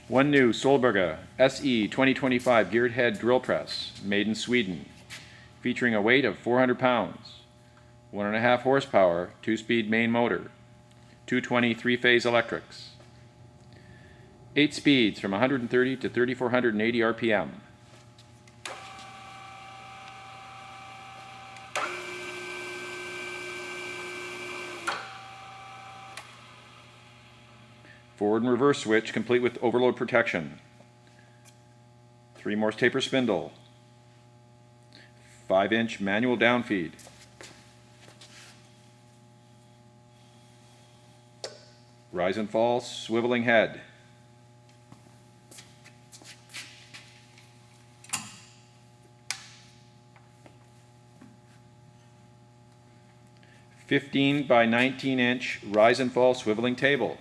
One new Solberga SE 2025 geared head drill press, made in Sweden, featuring a weight of 400 pounds, 1.5 horsepower, 2-speed main motor, 220 3-phase electrics, 8 speeds from 130 to 3,480 RPM. Forward and reverse switch complete with overload protection. 3 Morse taper spindle. 5-inch manual downfeed. Rise and fall swiveling head. (15 by 19-inch rise and fall swiveling table).